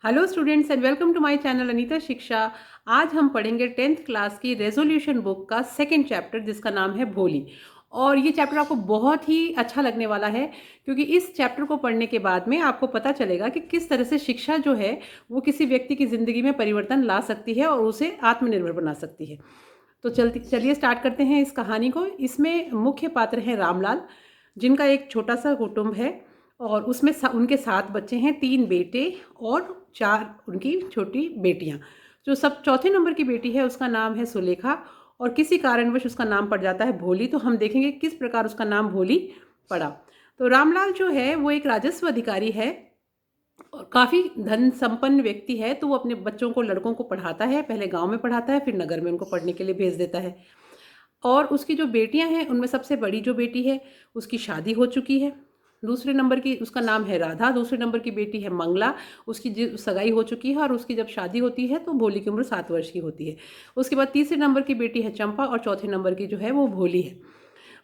Hello students and welcome to my channel Anita Shiksha. आज हम पढ़ेंगे 10th क्लास की रेजोल्यूशन बुक का सेकंड चैप्टर जिसका नाम है भोली। और ये चैप्टर आपको बहुत ही अच्छा लगने वाला है क्योंकि इस चैप्टर को पढ़ने के बाद में आपको पता चलेगा कि किस तरह से शिक्षा जो है वो किसी व्यक्ति की ज़िंदगी में परिवर्तन ला सकती है और उसे आत्मनिर्भर बना सकती है। तो चलिए स्टार्ट करते हैं इस कहानी को। इसमें मुख्य पात्र हैं रामलाल, जिनका एक छोटा सा कुटुंब है और उसमें उनके 7 बच्चे हैं, 3 बेटे और 4 उनकी छोटी बेटियां। जो सब चौथे नंबर की बेटी है उसका नाम है सुलेखा और किसी कारणवश उसका नाम पड़ जाता है भोली। तो हम देखेंगे किस प्रकार उसका नाम भोली पड़ा। तो रामलाल जो है वो एक राजस्व अधिकारी है और काफ़ी धन संपन्न व्यक्ति है। तो वो अपने बच्चों को, लड़कों को पढ़ाता है, पहले गांव में पढ़ाता है, फिर नगर में उनको पढ़ने के लिए भेज देता है। और उसकी जो बेटियां हैं उनमें सबसे बड़ी जो बेटी है उसकी शादी हो चुकी है। दूसरे नंबर की उसका नाम है राधा, दूसरे नंबर की बेटी है मंगला, उसकी सगाई हो चुकी है और उसकी जब शादी होती है तो भोली की उम्र 7 वर्ष की होती है। उसके बाद तीसरे नंबर की बेटी है चंपा और चौथे नंबर की जो है वो भोली है।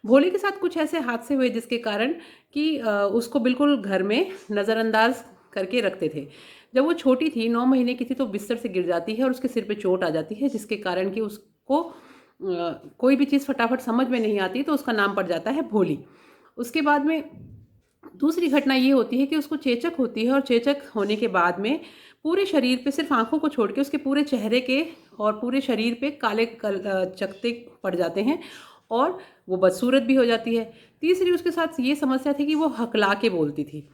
भोली के साथ कुछ ऐसे हादसे हुए जिसके कारण कि उसको बिल्कुल घर में नज़रअंदाज करके रखते थे। जब वो छोटी थी, 9 महीने की थी, तो बिस्तर से गिर जाती है और उसके सिर पे चोट आ जाती है जिसके कारण कि उसको कोई भी चीज़ फटाफट समझ में नहीं आती, तो उसका नाम पड़ जाता है भोली। उसके बाद में दूसरी घटना ये होती है कि उसको चेचक होती है और चेचक होने के बाद में पूरे शरीर पे, सिर्फ आंखों को छोड़ के उसके पूरे चेहरे के और पूरे शरीर पे काले चकत्ते पड़ जाते हैं और वो बदसूरत भी हो जाती है। तीसरी उसके साथ ये समस्या थी कि वो हकला के बोलती थी।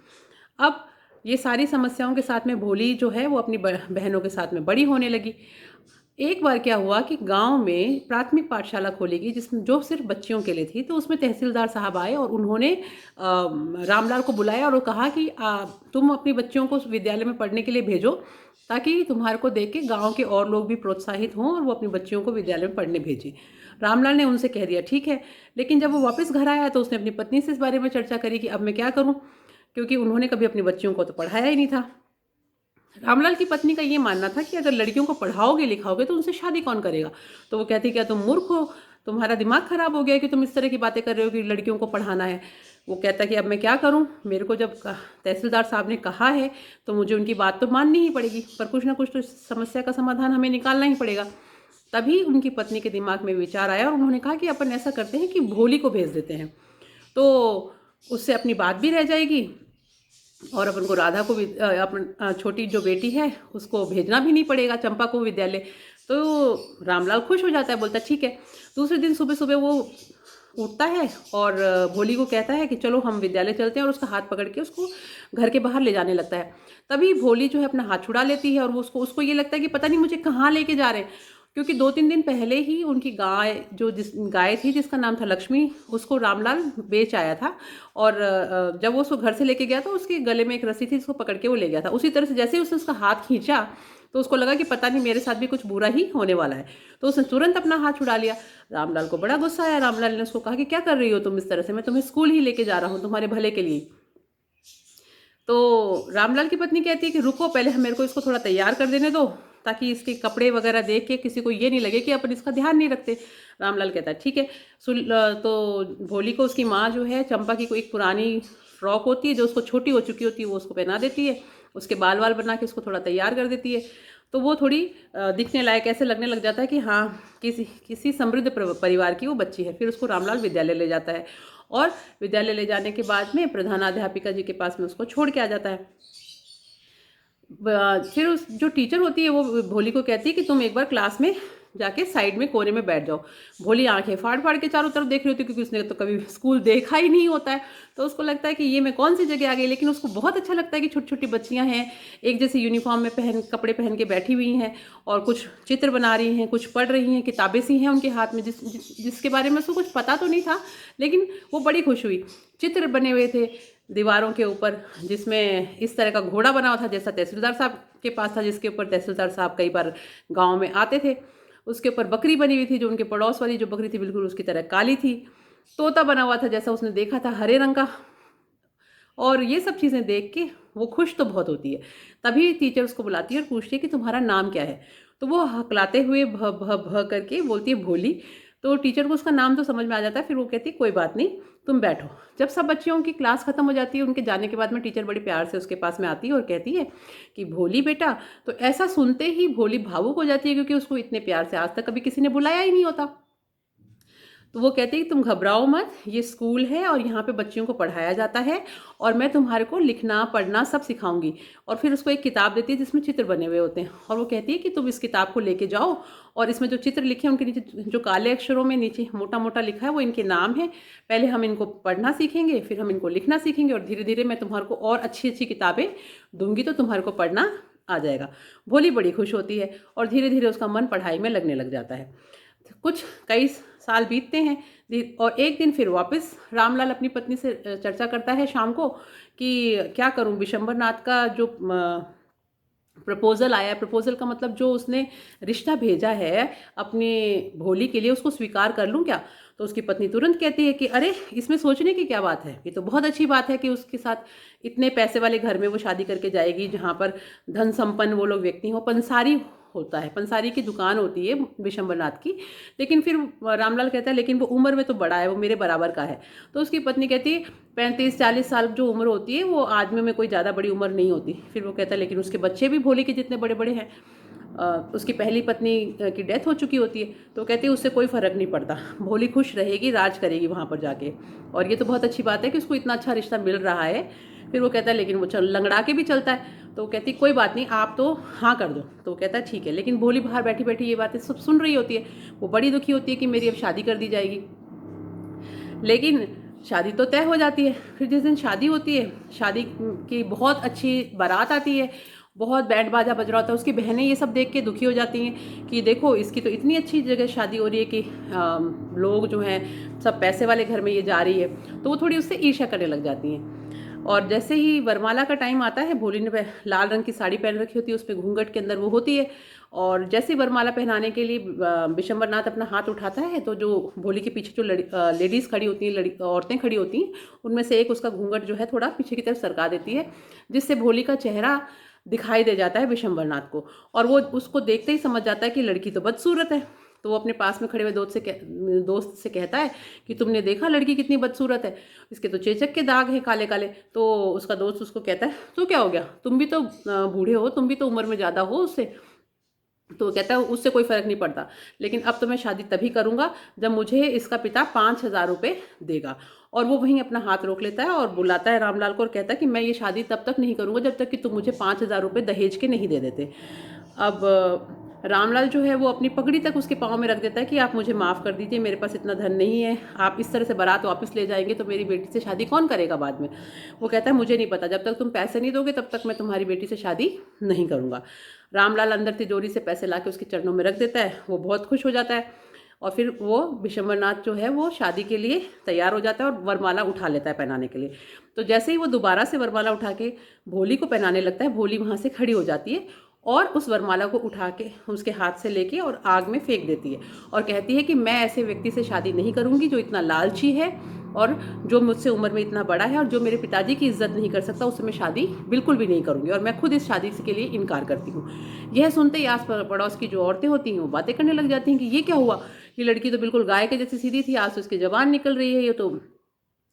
अब ये सारी समस्याओं के साथ में भोली जो है वो अपनी बहनों के साथ में बड़ी होने लगी। एक बार क्या हुआ कि गांव में प्राथमिक पाठशाला खोलेगी जिसमें जो सिर्फ बच्चियों के लिए थी। तो उसमें तहसीलदार साहब आए और उन्होंने रामलाल को बुलाया और वो कहा कि तुम अपनी बच्चियों को विद्यालय में पढ़ने के लिए भेजो ताकि तुम्हारे को देख के गाँव के और लोग भी प्रोत्साहित हों और वो अपनी बच्चियों को विद्यालय में पढ़ने भेजें। रामलाल ने उनसे कह दिया ठीक है। लेकिन जब वो वापस घर आया तो उसने अपनी पत्नी से इस बारे में चर्चा करी कि अब मैं क्या करूं, क्योंकि उन्होंने कभी अपनी बच्चियों को तो पढ़ाया ही नहीं था। रामलाल की पत्नी का ये मानना था कि अगर लड़कियों को पढ़ाओगे लिखाओगे तो उनसे शादी कौन करेगा। तो वो कहती क्या तुम मूर्ख हो, तुम्हारा दिमाग खराब हो गया कि तुम इस तरह की बातें कर रहे हो कि लड़कियों को पढ़ाना है। वो कहता कि अब मैं क्या करूं, मेरे को जब तहसीलदार साहब ने कहा है तो मुझे उनकी बात तो माननी ही पड़ेगी, पर कुछ ना कुछ तो समस्या का समाधान हमें निकालना ही पड़ेगा। तभी उनकी पत्नी के दिमाग में विचार आया और उन्होंने कहा कि अपन ऐसा करते हैं कि भोली को भेज देते हैं, तो उससे अपनी बात भी रह जाएगी और अपन को राधा को भी अपन छोटी जो बेटी है उसको भेजना भी नहीं पड़ेगा, चंपा को विद्यालय। तो रामलाल खुश हो जाता है, बोलता ठीक है। दूसरे दिन सुबह सुबह वो उठता है और भोली को कहता है कि चलो हम विद्यालय चलते हैं, और उसका हाथ पकड़ के उसको घर के बाहर ले जाने लगता है। तभी भोली जो है अपना हाथ छुड़ा लेती है और वो उसको उसको ये लगता है कि पता नहीं मुझे कहाँ लेके जा रहे हैं, क्योंकि 2-3 दिन पहले ही उनकी जिस गाय थी जिसका नाम था लक्ष्मी, उसको रामलाल बेच आया था। और जब वो उसको घर से लेके गया तो उसके गले में एक रस्सी थी, उसको पकड़ के वो ले गया था। उसी तरह से जैसे ही उसने उसका हाथ खींचा तो उसको लगा कि पता नहीं मेरे साथ भी कुछ बुरा ही होने वाला है, तो उसने तुरंत अपना हाथ छुड़ा लिया। रामलाल को बड़ा गुस्सा आया। रामलाल ने उसको कहा कि क्या कर रही हो तुम इस तरह से, मैं तुम्हें स्कूल ही लेके जा रहा हूँ तुम्हारे भले के लिए। तो रामलाल की पत्नी कहती है कि रुको, पहले मेरे को इसको थोड़ा तैयार कर देने दो ताकि इसके कपड़े वगैरह देख के किसी को ये नहीं लगे कि अपन इसका ध्यान नहीं रखते। रामलाल कहता है ठीक है। तो भोली को उसकी माँ जो है चंपा की कोई एक पुरानी फ्रॉक होती है जो उसको छोटी हो चुकी होती है, वो उसको पहना देती है, उसके बाल वाल बना के उसको थोड़ा तैयार कर देती है। तो वो थोड़ी दिखने लायक ऐसे लगने लग जाता है कि हाँ किसी किसी समृद्ध परिवार की वो बच्ची है। फिर उसको रामलाल विद्यालय ले जाता है और विद्यालय ले जाने के बाद में प्रधानाध्यापिका जी के पास में उसको छोड़ के आ जाता है। फिर उस जो टीचर होती है वो भोली को कहती है कि तुम एक बार क्लास में जाके साइड में कोने में बैठ जाओ। भोली आंखें फाड़ फाड़ के चारों तरफ देख रही होती है क्योंकि उसने तो कभी स्कूल देखा ही नहीं होता है। तो उसको लगता है कि ये मैं कौन सी जगह आ गई, लेकिन उसको बहुत अच्छा लगता है कि छोटी छोटी बच्चियां हैं, एक जैसे यूनिफॉर्म में कपड़े पहन के बैठी हुई हैं और कुछ चित्र बना रही हैं, कुछ पढ़ रही हैं, किताबें सी हैं उनके हाथ में जिसके बारे में उसको कुछ पता तो नहीं था, लेकिन वो बड़ी खुश हुई। चित्र बने हुए थे दीवारों के ऊपर, जिसमें इस तरह का घोड़ा बना हुआ था जैसा तहसीलदार साहब के पास था, जिसके ऊपर तहसीलदार साहब कई बार गांव में आते थे। उसके ऊपर बकरी बनी हुई थी, जो उनके पड़ोस वाली जो बकरी थी बिल्कुल उसकी तरह काली थी। तोता बना हुआ था जैसा उसने देखा था, हरे रंग का। और ये सब चीज़ें देख के वो खुश तो बहुत होती है। तभी टीचर उसको बुलाती है और पूछती है कि तुम्हारा नाम क्या है। तो वो हकलाते हुए भ भ भ करके बोलती है भोली। तो टीचर को उसका नाम तो समझ में आ जाता है, फिर वो कहती है कोई बात नहीं, तुम बैठो। जब सब बच्चियों की क्लास खत्म हो जाती है, उनके जाने के बाद में टीचर बड़ी प्यार से उसके पास में आती है और कहती है कि भोली बेटा, तो ऐसा सुनते ही भोली भावुक हो जाती है, क्योंकि उसको इतने प्यार से आज तक कभी किसी ने बुलाया ही नहीं होता। तो वो कहते हैं कि तुम घबराओ मत, ये स्कूल है और यहाँ पे बच्चियों को पढ़ाया जाता है, और मैं तुम्हारे को लिखना पढ़ना सब सिखाऊंगी। और फिर उसको एक किताब देती है जिसमें चित्र बने हुए होते हैं, और वो कहती है कि तुम इस किताब को लेके जाओ, और इसमें जो चित्र लिखे हैं उनके नीचे जो काले अक्षरों में नीचे मोटा मोटा लिखा है वो इनके नाम है। पहले हम इनको पढ़ना सीखेंगे, फिर हम इनको लिखना सीखेंगे, और धीरे धीरे मैं तुम्हारे को और अच्छी अच्छी किताबें दूंगी, तो तुम्हारे को पढ़ना आ जाएगा। भोली बड़ी खुश होती है और धीरे धीरे उसका मन पढ़ाई में लगने लग जाता है। कुछ कई साल बीतते हैं, और एक दिन फिर वापस रामलाल अपनी पत्नी से चर्चा करता है शाम को कि क्या करूं, विशंबर नाथ का जो प्रपोज़ल आया है, प्रपोज़ल का मतलब जो उसने रिश्ता भेजा है अपने भोली के लिए, उसको स्वीकार कर लूं क्या? तो उसकी पत्नी तुरंत कहती है कि अरे, इसमें सोचने की क्या बात है, ये तो बहुत अच्छी बात है कि उसके साथ इतने पैसे वाले घर में वो शादी करके जाएगी, जहाँ पर धन संपन्न वो लोग व्यक्ति हों। पंसारी होता है, पंसारी की दुकान होती है विशंबर नाथ की। लेकिन फिर रामलाल कहता है लेकिन वो उम्र में तो बड़ा है, वो मेरे बराबर का है। तो उसकी पत्नी कहती है 35-40 साल जो उम्र होती है वो आदमी में कोई ज़्यादा बड़ी उम्र नहीं होती। फिर वो कहता है लेकिन उसके बच्चे भी भोले के जितने बड़े बड़े हैं। उसकी पहली पत्नी की डेथ हो चुकी होती है, तो कहती है उससे कोई फ़र्क नहीं पड़ता, भोली खुश रहेगी, राज करेगी वहाँ पर जाके, और ये तो बहुत अच्छी बात है कि उसको इतना अच्छा रिश्ता मिल रहा है। फिर वो कहता है लेकिन वो लंगड़ा के भी चलता है। तो वो कहती कोई बात नहीं, आप तो हाँ कर दो। तो वो कहता है ठीक है। लेकिन भोली बाहर बैठी बैठी ये बातें सब सुन रही होती है, वो बड़ी दुखी होती है कि मेरी अब शादी कर दी जाएगी। लेकिन शादी तो तय हो जाती है। फिर जिस दिन शादी होती है, शादी की बहुत अच्छी बारात आती है, बहुत बैंड बाजा बज रहा होता है। उसकी बहनें ये सब देख के दुखी हो जाती हैं कि देखो इसकी तो इतनी अच्छी जगह शादी हो रही है कि लोग जो हैं सब पैसे वाले घर में ये जा रही है, तो वो थोड़ी उससे ईर्ष्या करने लग जाती हैं। और जैसे ही वरमाला का टाइम आता है, भोली ने लाल रंग की साड़ी पहन रखी होती है, उस पर घूंघट के अंदर वो होती है, और जैसे ही वरमाला पहनाने के लिए विशंबर नाथ अपना हाथ उठाता है, तो जो भोली के पीछे जो लेडीज़ खड़ी होती हैं, औरतें खड़ी होती हैं, उनमें से एक उसका घूंघट जो है थोड़ा पीछे की तरफ सरका देती है, जिससे भोली का चेहरा दिखाई दे जाता है विशंबर नाथ को। और वो उसको देखते ही समझ जाता है कि लड़की तो बदसूरत है। तो वो अपने पास में खड़े हुए दोस्त से कहता है कि तुमने देखा लड़की कितनी बदसूरत है, इसके तो चेचक के दाग हैं काले काले। तो उसका दोस्त उसको कहता है तो क्या हो गया, तुम भी तो बूढ़े हो, तुम भी तो उम्र में ज़्यादा हो उससे। तो वो कहता है उससे कोई फ़र्क नहीं पड़ता, लेकिन अब तो मैं शादी तभी करूँगा जब मुझे इसका पिता 5,000 रुपये देगा। और वो वहीं अपना हाथ रोक लेता है और बुलाता है रामलाल को और कहता है कि मैं ये शादी तब तक नहीं करूँगा जब तक कि तुम मुझे 5,000 रुपये दहेज के नहीं दे देते। अब रामलाल जो है वो अपनी पगड़ी तक उसके पाँव में रख देता है कि आप मुझे माफ़ कर दीजिए, मेरे पास इतना धन नहीं है, आप इस तरह से बारात वापस ले जाएंगे तो मेरी बेटी से शादी कौन करेगा बाद में। वो कहता है मुझे नहीं पता, जब तक तुम पैसे नहीं दोगे तब तक मैं तुम्हारी बेटी से शादी नहीं करूँगा। रामलाल अंदर तिजोरी से पैसे ला के उसके चरणों में रख देता है, वो बहुत खुश हो जाता है, और फिर वो विशंबर नाथ जो है वो शादी के लिए तैयार हो जाता है और वरमाला उठा लेता है पहनाने के लिए। तो जैसे ही वो दोबारा से वरमाला उठा के भोली को पहनाने लगता है, भोली वहाँ से खड़ी हो जाती है और उस वरमाला को उठा के उसके हाथ से लेके और आग में फेंक देती है, और कहती है कि मैं ऐसे व्यक्ति से शादी नहीं करूँगी जो इतना लालची है और जो मुझसे उम्र में इतना बड़ा है और जो मेरे पिताजी की इज्जत नहीं कर सकता, उससे मैं शादी बिल्कुल भी नहीं करूँगी, और मैं खुद इस शादी के लिए इनकार करती हूँ। यह सुनते ही आस पड़ोस की जो औरतें होती हैं वो बातें करने लग जाती हैं कि ये क्या हुआ, ये लड़की तो बिल्कुल गाय के जैसी सीधी थी, आज तो इसकी जबान निकल रही है, ये तो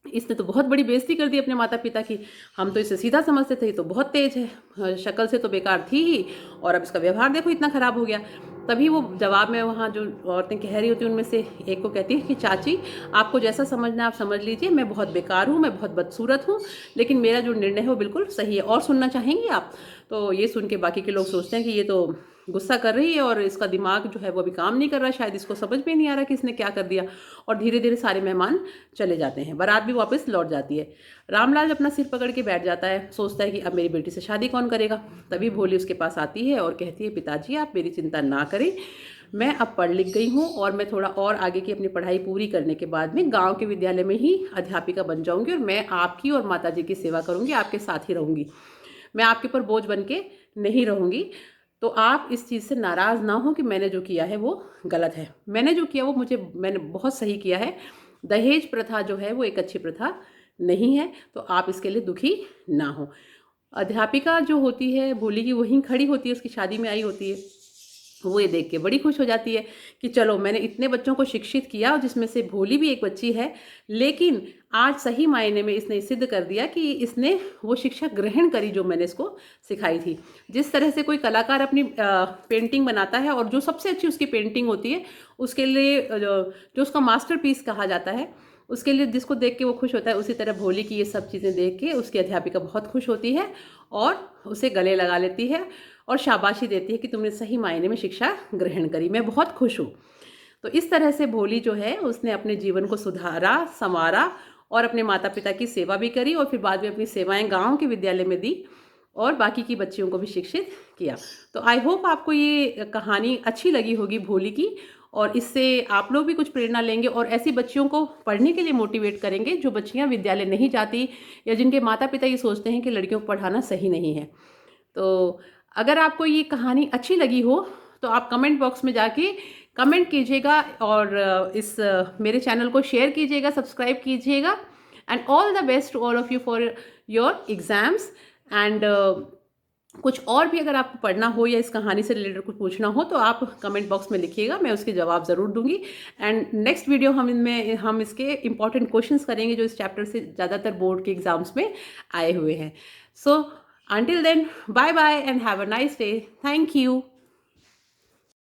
इसने तो बहुत बड़ी बेइज्जती कर दी अपने माता पिता की, हम तो इसे सीधा समझते थे, ये तो बहुत तेज है, शक्ल से तो बेकार थी ही, और अब इसका व्यवहार देखो इतना ख़राब हो गया। तभी वो जवाब में वहाँ जो औरतें कह रही होती हैं उनमें से एक को कहती है कि चाची, आपको जैसा समझना है आप समझ लीजिए, मैं बहुत बेकार हूँ, मैं बहुत बदसूरत हूँ, लेकिन मेरा जो निर्णय है वो बिल्कुल सही है, और सुनना चाहेंगी आप? तो ये सुन के बाकी के लोग सोचते हैं कि ये तो गुस्सा कर रही है और इसका दिमाग जो है वो अभी काम नहीं कर रहा, शायद इसको समझ में नहीं आ रहा कि इसने क्या कर दिया, और धीरे धीरे सारे मेहमान चले जाते हैं, बारात भी वापस लौट जाती है। रामलाल अपना सिर पकड़ के बैठ जाता है, सोचता है कि अब मेरी बेटी से शादी कौन करेगा। तभी भोली उसके पास आती है और कहती है पिताजी आप मेरी चिंता ना करें, मैं अब पढ़ लिख गई हूँ और मैं थोड़ा और आगे की अपनी पढ़ाई पूरी करने के बाद में गाँव के विद्यालय में ही अध्यापिका बन जाऊँगी, और मैं आपकी और माताजी की सेवा करूँगी, आपके साथ ही रहूँगी, मैं आपके ऊपर बोझ बन के नहीं रहूँगी। तो आप इस चीज़ से नाराज़ ना हो कि मैंने जो किया है वो गलत है, मैंने जो किया वो मैंने बहुत सही किया है। दहेज प्रथा जो है वो एक अच्छी प्रथा नहीं है, तो आप इसके लिए दुखी ना हो। अध्यापिका जो होती है भोली की वहीं खड़ी होती है, उसकी शादी में आई होती है, वो ये देख के बड़ी खुश हो जाती है कि चलो मैंने इतने बच्चों को शिक्षित किया जिसमें से भोली भी एक बच्ची है, लेकिन आज सही मायने में इसने सिद्ध कर दिया कि इसने वो शिक्षा ग्रहण करी जो मैंने इसको सिखाई थी। जिस तरह से कोई कलाकार अपनी पेंटिंग बनाता है और जो सबसे अच्छी उसकी पेंटिंग होती है उसके लिए जो उसका मास्टरपीस कहा जाता है, उसके लिए जिसको देख के वो खुश होता है, उसी तरह भोली की ये सब चीज़ें देख के उसकी अध्यापिका बहुत खुश होती है और उसे गले लगा लेती है और शाबाशी देती है कि तुमने सही मायने में शिक्षा ग्रहण करी, मैं बहुत खुश हूँ। तो इस तरह से भोली जो है उसने अपने जीवन को सुधारा, संवारा और अपने माता पिता की सेवा भी करी और फिर बाद में अपनी सेवाएं गांव के विद्यालय में दी और बाकी की बच्चियों को भी शिक्षित किया। तो आई होप आपको ये कहानी अच्छी लगी होगी भोली की, और इससे आप लोग भी कुछ प्रेरणा लेंगे और ऐसी बच्चियों को पढ़ने के लिए मोटिवेट करेंगे जो बच्चियां विद्यालय नहीं जाती या जिनके माता पिता ये सोचते हैं कि लड़कियों को पढ़ाना सही नहीं है। तो अगर आपको ये कहानी अच्छी लगी हो तो आप कमेंट बॉक्स में जाके कमेंट कीजिएगा और इस मेरे चैनल को शेयर कीजिएगा, सब्सक्राइब कीजिएगा। And all the best to all of you for your exams. And कुछ और भी अगर आपको पढ़ना हो या इस कहानी से रिलेटेड कुछ पूछना हो तो आप कमेंट बॉक्स में लिखिएगा, मैं उसके जवाब ज़रूर दूंगी। एंड नेक्स्ट वीडियो हम इसके इंपॉर्टेंट क्वेश्चंस करेंगे जो इस चैप्टर से ज़्यादातर बोर्ड के एग्जाम्स में आए हुए हैं। सो until then, bye bye and have a nice day. Thank you.